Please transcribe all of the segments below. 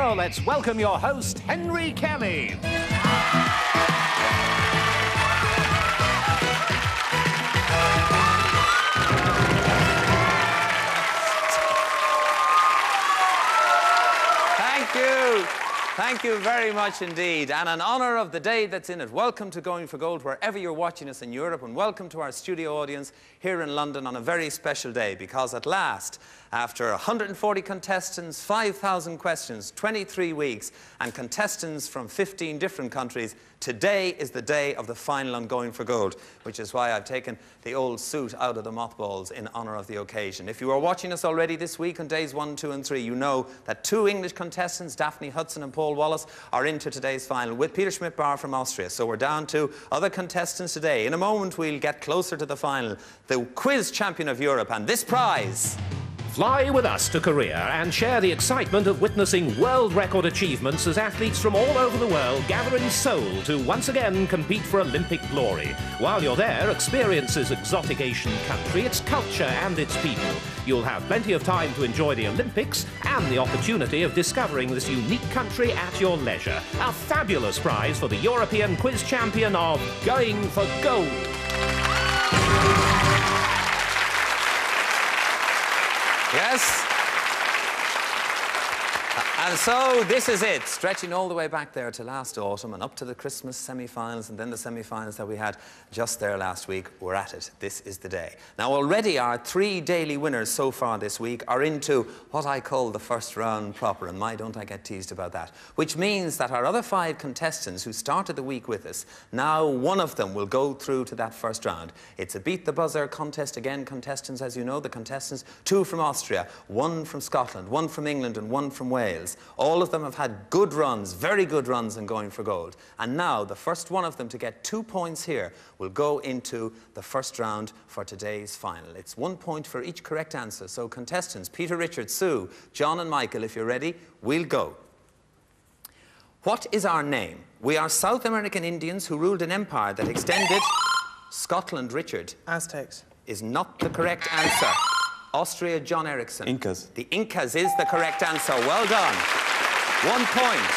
now let's welcome your host, Henry Kelly. Thank you very much indeed, and in honour of the day that's in it, welcome to Going for Gold wherever you're watching us in Europe, and welcome to our studio audience here in London on a very special day, because at last, after 140 contestants, 5,000 questions, 23 weeks, and contestants from 15 different countries, today is the day of the final on Going for Gold, which is why I've taken the old suit out of the mothballs in honour of the occasion. If you are watching us already this week on days 1, 2 and 3, you know that 2 English contestants, Daphne Hudson and Paul Wallace, are into today's final with Peter Schmidt-Barr from Austria. So we're down to other contestants today. In a moment, we'll get closer to the final, the quiz champion of Europe, and this prize. Fly with us to Korea and share the excitement of witnessing world record achievements as athletes from all over the world gather in Seoul to once again compete for Olympic glory. While you're there, experience this exotic Asian country, its culture and its people. You'll have plenty of time to enjoy the Olympics and the opportunity of discovering this unique country at your leisure. A fabulous prize for the European quiz champion of Going for Gold. Yes. And so this is it, stretching all the way back there to last autumn and up to the Christmas semi-finals and then the semi-finals that we had just there last week. We're at it. This is the day. Now already our 3 daily winners so far this week are into what I call the first round proper, and my don't I get teased about that, which means that our other 5 contestants who started the week with us, now one of them will go through to that first round. It's a beat the buzzer contest again, contestants, as you know, the contestants, 2 from Austria, 1 from Scotland, 1 from England and 1 from Wales. All of them have had good runs, very good runs in Going for Gold. And now the first one of them to get 2 points here will go into the first round for today's final. It's 1 point for each correct answer. So contestants, Peter, Richard, Sue, John and Michael, if you're ready, we'll go. What is our name? We are South American Indians who ruled an empire that extended... Scotland, Richard. Aztecs. Is not the correct answer. Austria, John Eriksson. Incas. The Incas is the correct answer. Well done. 1 point.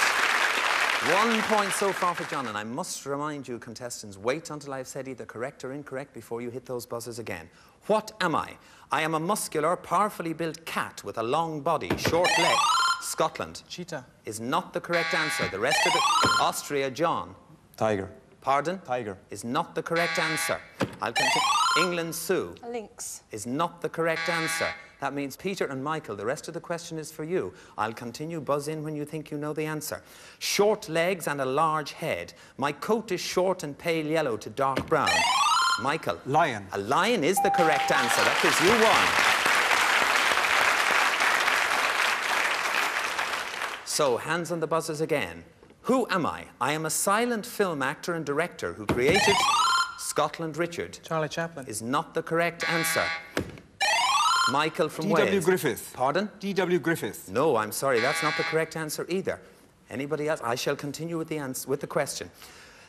1 point so far for John. And I must remind you, contestants, wait until I've said either correct or incorrect before you hit those buzzers again. What am I? I am a muscular, powerfully built cat with a long body, short leg. Scotland. Cheetah. Is not the correct answer. The rest of the... Austria, John. Tiger. Pardon? Tiger. Is not the correct answer. I'll continue. England, Sue. A lynx. Is not the correct answer. That means Peter and Michael, the rest of the question is for you. I'll continue. Buzz in when you think you know the answer. Short legs and a large head. My coat is short and pale yellow to dark brown. Michael. Lion. A lion is the correct answer. That gives you 1. So, hands on the buzzers again. Who am I? I am a silent film actor and director who created... Scotland, Richard. Charlie Chaplin. Is not the correct answer. Michael from Wales. D.W. Griffith. Pardon? D.W. Griffith. No, I'm sorry, that's not the correct answer either. Anybody else? I shall continue with the question.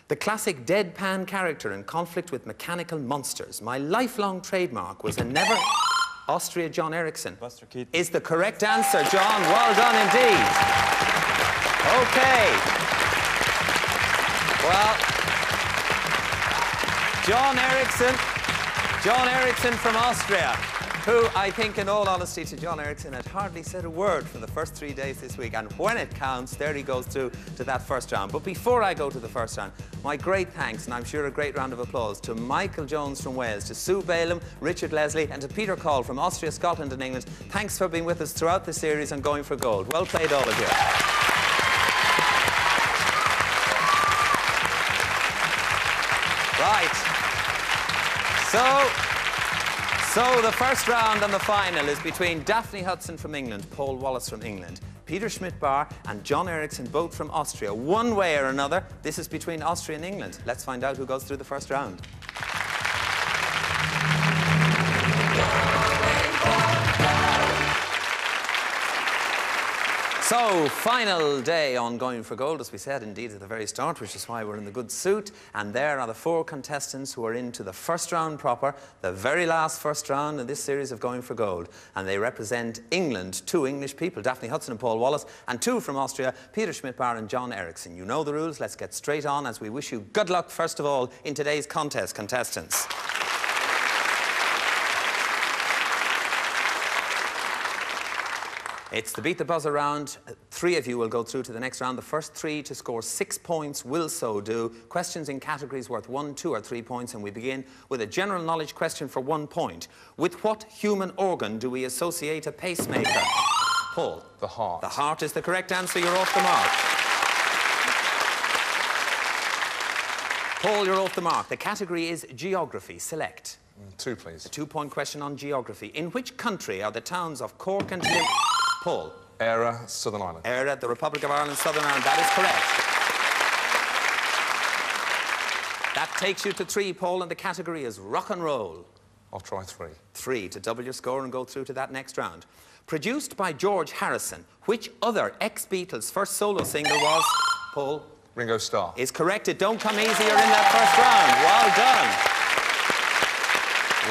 The classic deadpan character in conflict with mechanical monsters. My lifelong trademark was a never... Austria, John Eriksson. Buster Keaton. Is the correct answer, John. Well done indeed. Okay. Well... John Eriksson from Austria, who I think, in all honesty to John Eriksson, had hardly said a word for the first 3 days this week. And when it counts, there he goes through to that first round. But before I go to the first round, my great thanks, and I'm sure a great round of applause, to Michael Jones from Wales, to Sue Balaam, Richard Leslie, and to Peter Call from Austria, Scotland and England. Thanks for being with us throughout the series on Going for Gold. Well played, all of you. Right. So the first round and the final is between Daphne Hudson from England, Paul Wallace from England, Peter Schmidt-Barr and John Eriksson, both from Austria. One way or another, this is between Austria and England. Let's find out who goes through the first round. So, final day on Going for Gold, as we said indeed at the very start, which is why we're in the good suit. And there are the 4 contestants who are into the first round proper, the very last first round in this series of Going for Gold. And they represent England, 2 English people, Daphne Hudson and Paul Wallace, and 2 from Austria, Peter Schmidt-Barr and John Eriksson. You know the rules. Let's get straight on as we wish you good luck, first of all, in today's contest, contestants. It's the Beat the Buzzer round. 3 of you will go through to the next round. The first 3 to score 6 points will so do. Questions in categories worth 1, 2 or 3 points, and we begin with a general knowledge question for 1 point. With what human organ do we associate a pacemaker? Paul. The heart. The heart is the correct answer. You're off the mark. Paul, you're off the mark. The category is geography. Select. 2, please. A 2-point question on geography. In which country are the towns of Cork and Limerick? Paul. Eire, Southern Ireland. Eire, the Republic of Ireland, Southern Ireland. That is correct. That takes you to 3, Paul, and the category is rock and roll. I'll try 3. 3 to double your score and go through to that next round. Produced by George Harrison, which other ex-Beatles' first solo single was, Paul? Ringo Starr. Is correct. It don't come easier in that first round. Well done.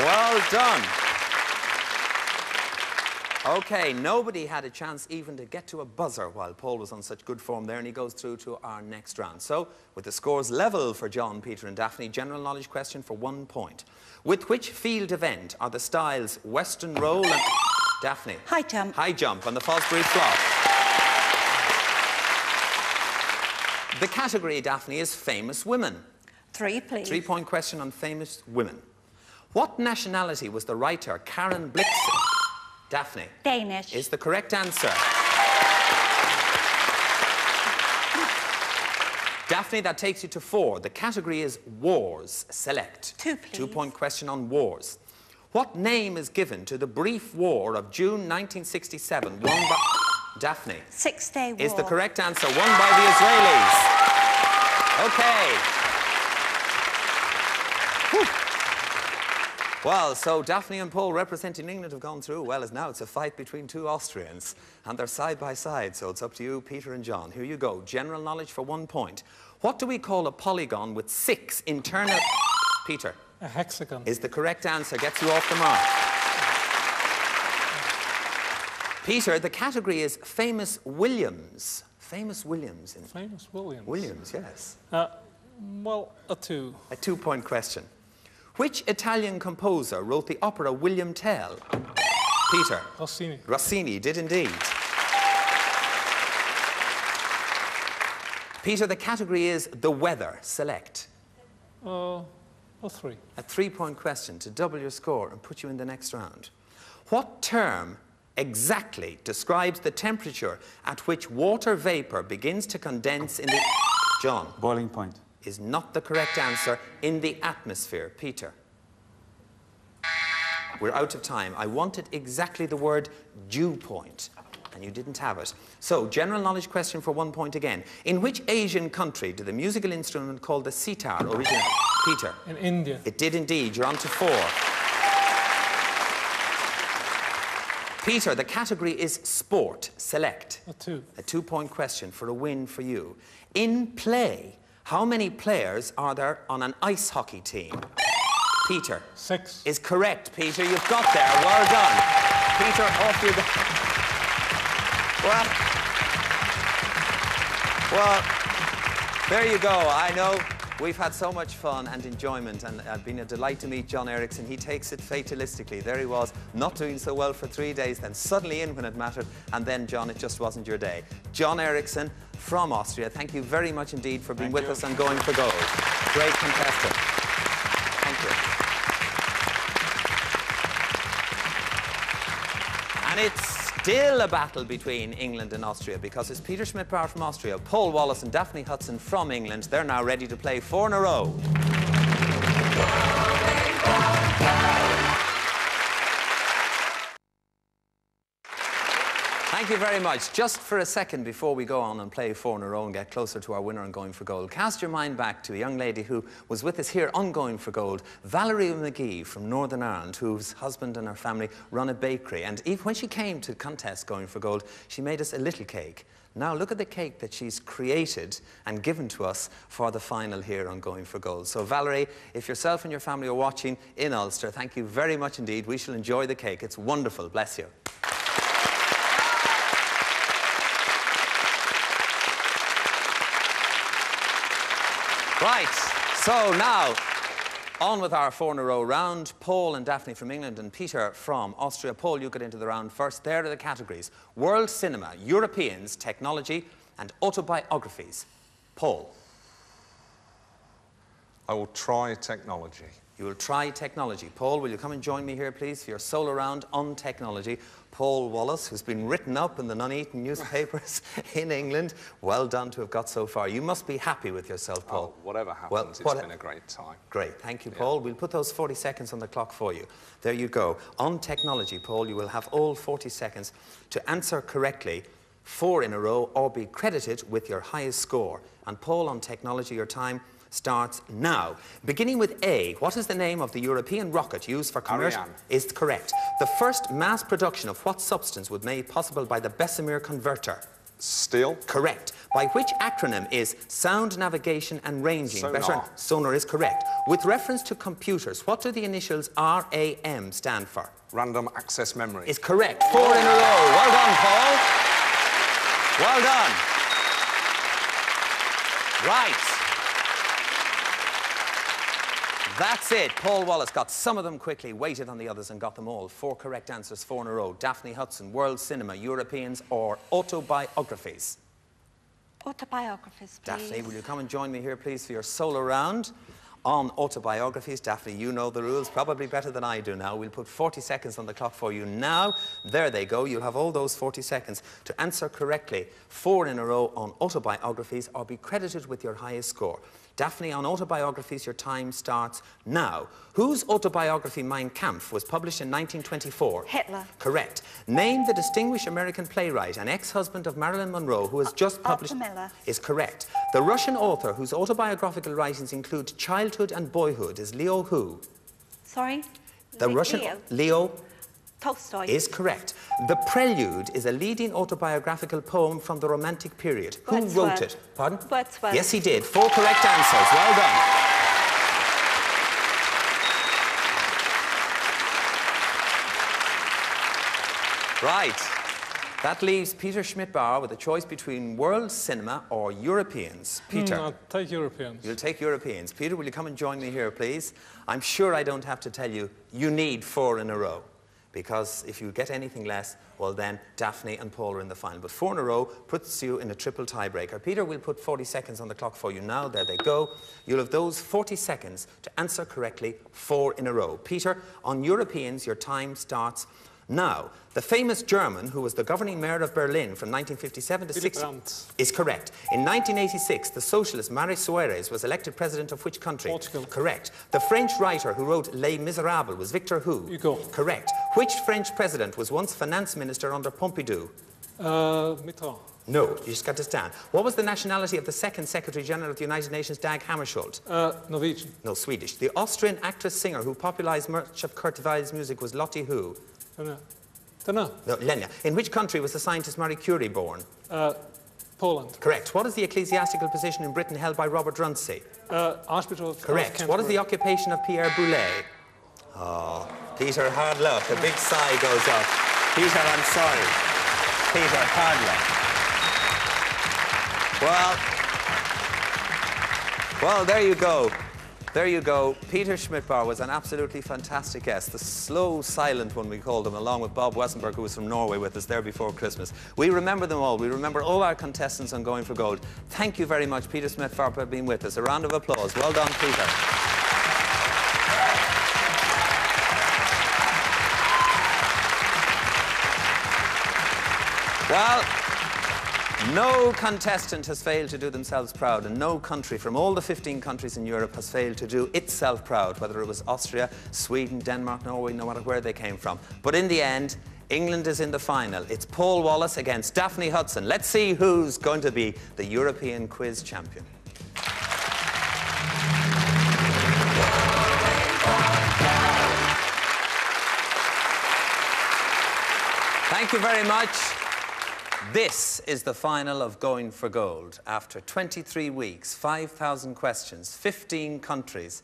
Well done. OK, nobody had a chance even to get to a buzzer while Paul was on such good form there, and he goes through to our next round. So, with the scores level for John, Peter and Daphne, general knowledge question for 1 point. With which field event are the styles Western Roll and... Daphne? High jump. High jump on the Fosbury Flop. The category, Daphne, is famous women. 3, please. 3-point question on famous women. What nationality was the writer Karen Blixen? Daphne. Danish. Is the correct answer. Daphne, that takes you to 4. The category is wars. Select. 2, please. 2-point question on wars. What name is given to the brief war of June 1967 won by... Daphne. 6-Day War. Is the correct answer, won by the Israelis. OK. Whew. Well, so Daphne and Paul representing England have gone through. Well, as now it's a fight between 2 Austrians, and they're side by side, so it's up to you, Peter and John. Here you go. General knowledge for 1 point. What do we call a polygon with 6 internal... Peter. A hexagon. Is the correct answer. Gets you off the mark. Peter, the category is famous Williams. Famous Williams. Famous Williams. Williams, yes. Well, a 2. A 2-point question. Which Italian composer wrote the opera William Tell? Peter. Rossini. Rossini did indeed. Peter, the category is the weather. Select. A 3. A 3-point question to double your score and put you in the next round. What term exactly describes the temperature at which water vapor begins to condense in the... John. Boiling point. Is not the correct answer. In the atmosphere. Peter. We're out of time. I wanted exactly the word dew point, and you didn't have it. So, general knowledge question for 1 point again. In which Asian country did the musical instrument called the sitar originate? Peter. In India. It did indeed. You're on to 4. Peter, the category is sport. Select. A 2. A 2-point question for a win for you. In play, how many players are there on an ice hockey team? Peter. 6. Is correct, Peter. You've got there. Well done. Peter, off you go. Well, there you go. I know we've had so much fun and enjoyment, and it's been a delight to meet John Eriksson. He takes it fatalistically. There he was, not doing so well for 3 days, then suddenly in when it mattered, and then, John, it just wasn't your day. John Eriksson from Austria, thank you very much indeed for being with us and Going for Gold. Great contestant. Thank you. And it's still a battle between England and Austria, because it's Peter Schmidt-Barr from Austria, Paul Wallace and Daphne Hudson from England. They're now ready to play 4 in a row. Thank you very much. Just for a second before we go on and play 4 in a row and get closer to our winner on Going for Gold, cast your mind back to a young lady who was with us here on Going for Gold, Valerie McGee from Northern Ireland, whose husband and her family run a bakery. And even when she came to contest Going for Gold, she made us a little cake. Now look at the cake that she's created and given to us for the final here on Going for Gold. So Valerie, if yourself and your family are watching in Ulster, thank you very much indeed. We shall enjoy the cake. It's wonderful. Bless you. Right, so now, on with our 4 in a row round. Paul and Daphne from England and Peter from Austria. Paul, you get into the round first. There are the categories: world cinema, Europeans, technology, and autobiographies. Paul. I will try technology. You will try technology. Paul, will you come and join me here, please, for your solo round on technology? Paul Wallace, who's been written up in the Nuneaton newspapers in England. Well done to have got so far. You must be happy with yourself, Paul. Oh, whatever happens, it's been a great time. Great. Thank you, Paul. We'll put those 40 seconds on the clock for you. There you go. On technology, Paul, you will have all 40 seconds to answer correctly 4 in a row or be credited with your highest score. And Paul, on technology, your time starts now. Beginning with A, what is the name of the European rocket used for commercial? Ariane. Is correct. The first mass production of what substance was made possible by the Bessemer converter? Steel. Correct. By which acronym is sound navigation and ranging? Sonar. Sonar is correct. With reference to computers, what do the initials RAM stand for? Random access memory. Is correct. 4 in a row. Well done, Paul. Well done. Right. That's it. Paul Wallace got some of them quickly, waited on the others and got them all. 4 correct answers, 4 in a row. Daphne Hudson, world cinema, Europeans or autobiographies? Autobiographies, please. Daphne, will you come and join me here, please, for your solo round on autobiographies? Daphne, you know the rules probably better than I do now. We'll put 40 seconds on the clock for you now. There they go. You'll have all those 40 seconds to answer correctly 4 in a row on autobiographies or be credited with your highest score. Daphne, on autobiographies, your time starts now. Whose autobiography, Mein Kampf, was published in 1924? Hitler. Correct. Name the distinguished American playwright and ex-husband of Marilyn Monroe who has just published... Arthur Miller. Is correct. The Russian author whose autobiographical writings include childhood and boyhood is Leo who? Sorry? The Russian... Leo... Tolstoy. Is correct. The Prelude is a leading autobiographical poem from the Romantic period. Who wrote it? Pardon? Wordsworth. Yes, he did. 4 correct answers. Well done. Right. That leaves Peter Schmidt-Bauer with a choice between world cinema or Europeans. Peter. I'll take Europeans. You'll take Europeans. Peter, will you come and join me here, please? I'm sure I don't have to tell you, you need 4 in a row. Because if you get anything less, well then Daphne and Paul are in the final. But 4 in a row puts you in a triple tiebreaker. Peter, we'll put 40 seconds on the clock for you now. There they go. You'll have those 40 seconds to answer correctly 4 in a row. Peter, on Europeans, your time starts now. The famous German who was the governing mayor of Berlin from 1957 to 60 is correct. In 1986, the socialist Marie Suarez was elected president of which country? Portugal. Correct. The French writer who wrote Les Miserables was Victor who? Hugo. Correct. Which French president was once finance minister under Pompidou? Mitterrand. No, you just got to stand. What was the nationality of the second Secretary General of the United Nations, Dag Hammarskjöld? Norwegian. No, Swedish. The Austrian actress-singer who popularized much of Kurt Weill's music was Lotte who? Dunno. No, Lenya. In which country was the scientist Marie Curie born? Poland. Correct. What is the ecclesiastical position in Britain held by Robert Runcie? Archbishop of Correct. What is the occupation of Pierre Boulez? Oh, Peter, hard luck. A big sigh goes up. Peter, I'm sorry. Peter, hard luck. Well, there you go. There you go. Peter Schmidt-Bauer was an absolutely fantastic guest. The slow, silent one, we called him, along with Bob Wessenberg, who was from Norway with us there before Christmas. We remember them all. We remember all our contestants on Going for Gold. Thank you very much, Peter Schmidt-Bauer, for being with us. A round of applause. Well done, Peter. Well, no contestant has failed to do themselves proud, and no country from all the 15 countries in Europe has failed to do itself proud, whether it was Austria, Sweden, Denmark, Norway, no matter where they came from. But in the end, England is in the final. It's Paul Wallace against Daphne Hudson. Let's see who's going to be the European quiz champion. Thank you very much. This is the final of Going for Gold. After 23 weeks, 5,000 questions, 15 countries,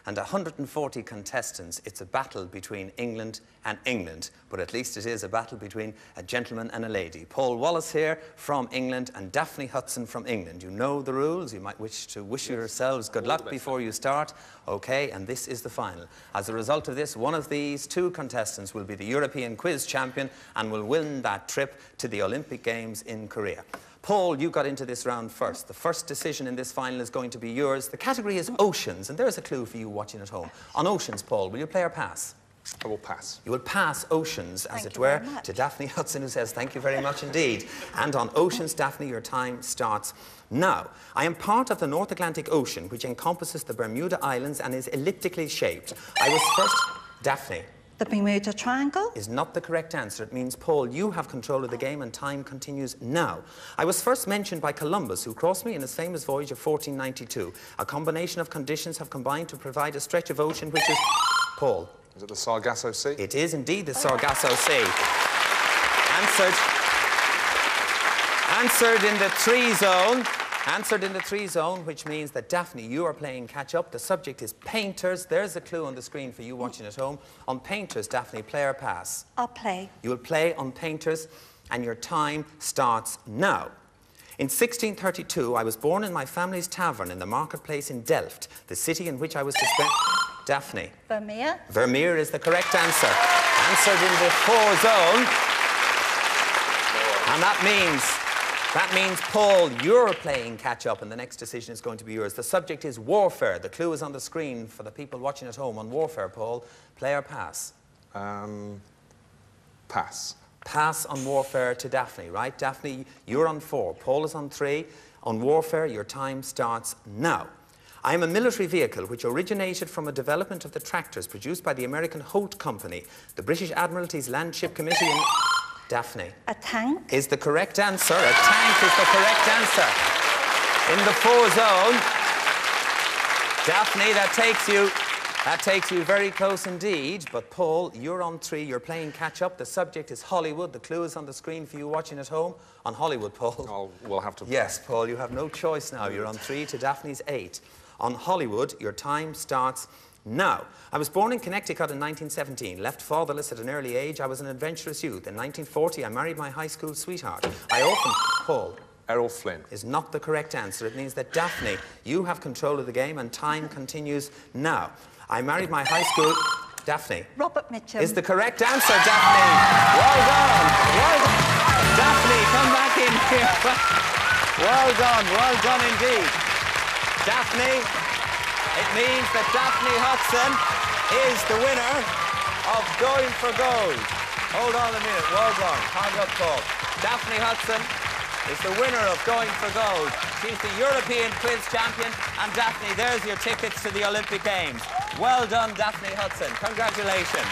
and 140 contestants, it's a battle between England and England, but at least it is a battle between a gentleman and a lady. Paul Wallace here from England and Daphne Hudson from England. You know the rules. You might wish to wish yourselves good luck before you start. Okay, and this is the final. As a result of this, one of these two contestants will be the European quiz champion and will win that trip to the Olympic Games in Korea. Paul, you got into this round first. The first decision in this final is going to be yours. The category is oceans, and there's a clue for you watching at home. On oceans, Paul, will you play or pass? I will pass. You will pass oceans, as it were, to Daphne Hudson, who says, thank you very much indeed. And on oceans, Daphne, your time starts now. I am part of the North Atlantic Ocean, which encompasses the Bermuda Islands and is elliptically shaped. I was first... Daphne. The Bermuda Triangle? Is not the correct answer. It means, Paul, you have control of the game and time continues now. I was first mentioned by Columbus, who crossed me in his famous voyage of 1492. A combination of conditions have combined to provide a stretch of ocean which is... Paul. Is it the Sargasso Sea? It is indeed the Sargasso Sea. Answered in the three zone. Answered in the three zone, which means that, Daphne, you are playing catch-up. The subject is painters. There's a clue on the screen for you watching at home. On painters, Daphne, play or pass? I'll play. You will play on painters, and your time starts now. In 1632, I was born in my family's tavern in the marketplace in Delft, the city in which I was to spend... Daphne. Vermeer? Vermeer is the correct answer. Answered in the four zone. And that means, Paul, you're playing catch-up, and the next decision is going to be yours. The subject is warfare. The clue is on the screen for the people watching at home on warfare, Paul. Play or pass? Pass. Pass on warfare to Daphne, right? Daphne, you're on 4. Paul is on 3. On warfare, your time starts now. I am a military vehicle which originated from a development of the tractors produced by the American Holt Company, the British Admiralty's Land Ship Committee in... Daphne. A tank? Is the correct answer. A tank is the correct answer. In the 4 zone. Daphne, that takes you very close indeed. But Paul, you're on 3. You're playing catch-up. The subject is Hollywood. The clue is on the screen for you watching at home. On Hollywood, Paul. We'll have to... Yes, Paul, you have no choice now. You're on 3 to Daphne's 8. On Hollywood, your time starts now. I was born in Connecticut in 1917, left fatherless at an early age. I was an adventurous youth. In 1940, I married my high school sweetheart. Paul. Errol Flynn. Is not the correct answer. It means that, Daphne, you have control of the game and time continues now. I married my high school... Daphne. Robert Mitchum. Is the correct answer, Daphne. Well done. Well done. Daphne, come back in here. Well done indeed. Daphne, it means that Daphne Hudson is the winner of Going for Gold. Hold on a minute. Well done. Hand up, Paul. Daphne Hudson is the winner of Going for Gold. She's the European quiz champion. And Daphne, there's your tickets to the Olympic Games. Well done, Daphne Hudson. Congratulations.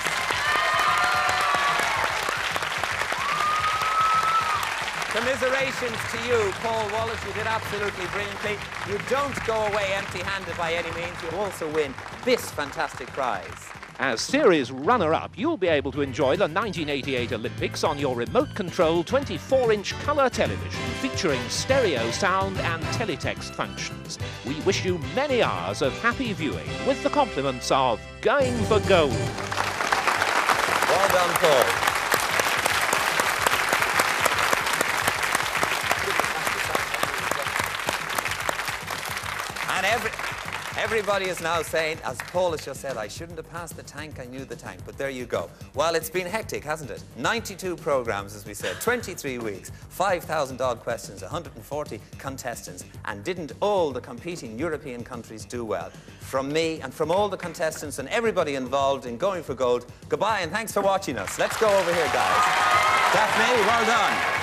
Commiserations to you, Paul Wallace. You did absolutely brilliantly. You don't go away empty-handed by any means. You also win this fantastic prize. As series runner-up, you'll be able to enjoy the 1988 Olympics on your remote-controlled 24-inch colour television featuring stereo sound and teletext functions. We wish you many hours of happy viewing with the compliments of Going for Gold. Well done, Paul. And everybody is now saying, as Paul has just said, I shouldn't have passed the tank, I knew the tank. But there you go. Well, it's been hectic, hasn't it? 92 programmes, as we said, 23 weeks, 5,000 odd questions, 140 contestants. And didn't all the competing European countries do well? From me and from all the contestants and everybody involved in Going for Gold, goodbye and thanks for watching us. Let's go over here, guys. Daphne, well done.